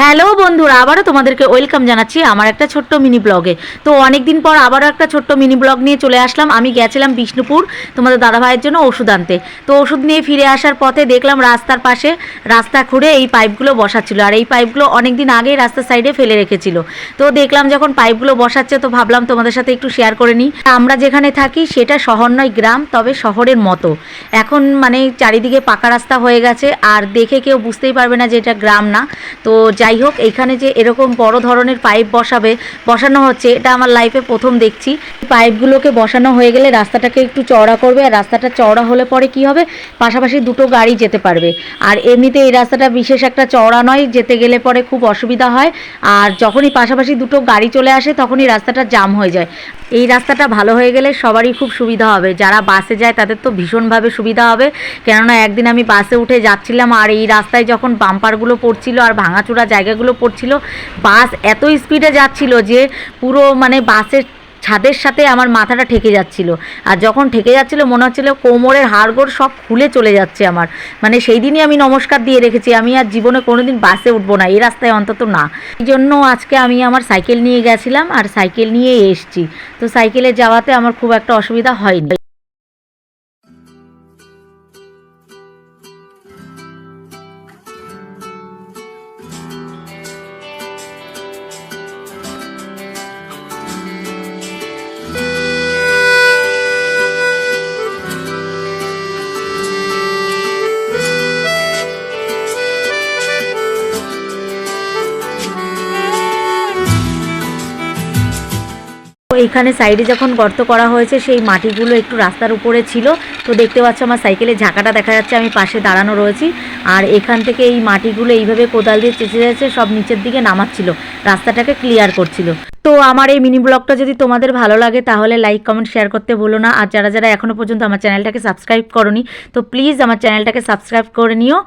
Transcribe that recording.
Hello বন্ধুরা, আবারও তোমাদেরকে ওয়েলকাম জানাচ্ছি আমার একটা ছোট্ট মিনি ব্লগে। তো অনেক দিন পর আবারও একটা ছোট্ট মিনি ব্লগ নিয়ে চলে আসলাম। আমি গেছিলাম বিষ্ণুপুর তোমাদের দাদাভাইয়ের জন্য ওষুধ আনতে। তো ওষুধ নিয়ে ফিরে আসার পথে দেখলাম রাস্তার পাশে রাস্তা খুঁড়ে এই পাইপগুলো বসাচ্ছিল, আর এই পাইপগুলো অনেক দিন আগেই রাস্তার সাইডে ফেলে রেখেছিল। তো দেখলাম যখন পাইপগুলো বসাচ্ছে, তো ভাবলাম তোমাদের সাথে একটু শেয়ার করে নিই। আমরা যেখানে থাকি সেটা শহর নয়, গ্রাম, তবে শহরের মতো। এখন মানে চারিদিকে পাকা রাস্তা হয়ে গেছে, আর দেখে কেউ বুঝতেই পারবে না যে এটা গ্রাম না। তো যাই হোক, এখানে যে এরকম বড় ধরনের পাইপ বসানো হচ্ছে, এটা আমার লাইফে প্রথম দেখছি। পাইপগুলোকে বসানো হয়ে গেলে রাস্তাটাকে একটু চওড়া করবে, আর রাস্তাটা চওড়া হলে পরে কি হবে, পাশাপাশি দুটো গাড়ি যেতে পারবে। আর এমনিতে এই রাস্তাটা বিশেষ একটা চওড়া নয়, যেতে গেলে পরে খুব অসুবিধা হয়। আর যখনই পাশাপাশি দুটো গাড়ি চলে আসে তখনই রাস্তাটা জাম হয়ে যায়। এই রাস্তাটা ভালো হয়ে গেলে সবারই খুব সুবিধা হবে। যারা বাসে যায় তাদের তো ভীষণভাবে সুবিধা হবে, কেননা একদিন আমি বাসে উঠে যাচ্ছিলাম, আর এই রাস্তায় যখন বাম্পারগুলো পড়ছিল আর ভাঙাচোরা জায়গাগুলো পড়ছিল, বাস এত স্পিডে যাচ্ছিল যে পুরো মানে বাসের ছাদের সাথে আমার মাথাটা ঠেকে যাচ্ছিল। আর যখন ঠেকে যাচ্ছিল মনে হচ্ছিল কোমরের হাড়গোড় সব খুলে চলে যাচ্ছে আমার। মানে সেই দিনই আমি নমস্কার দিয়ে রেখেছি, আমি আর জীবনে কোনোদিন বাসে উঠবো না, এই রাস্তায় অন্তত না। এই জন্য আজকে আমি আমার সাইকেল নিয়ে গেছিলাম, আর সাইকেল নিয়ে এসছি। তো সাইকেলে যাওয়াতে আমার খুব একটা অসুবিধা হয়নি। এইখানে সাইডে যখন গর্ত করা হয়েছে, সেই মাটিগুলো একটু রাস্তার উপরে ছিল। তো দেখতে পাচ্ছ আমার সাইকেলের ঝাঁকাটা দেখা যাচ্ছে, আমি পাশে দাঁড়ানো রয়েছি। আর এখান থেকে এই মাটিগুলো এইভাবে কোদাল দিয়ে চেঁচে যাচ্ছে, সব নিচের দিকে নামাচ্ছিল, রাস্তাটাকে ক্লিয়ার করছিল। তো আমার এই মিনি ব্লগটা যদি তোমাদের ভালো লাগে তাহলে লাইক কমেন্ট শেয়ার করতে ভুলো না। আর যারা যারা এখনও পর্যন্ত আমার চ্যানেলটাকে সাবস্ক্রাইব করোনি, তো প্লিজ আমার চ্যানেলটাকে সাবস্ক্রাইব করে নিও।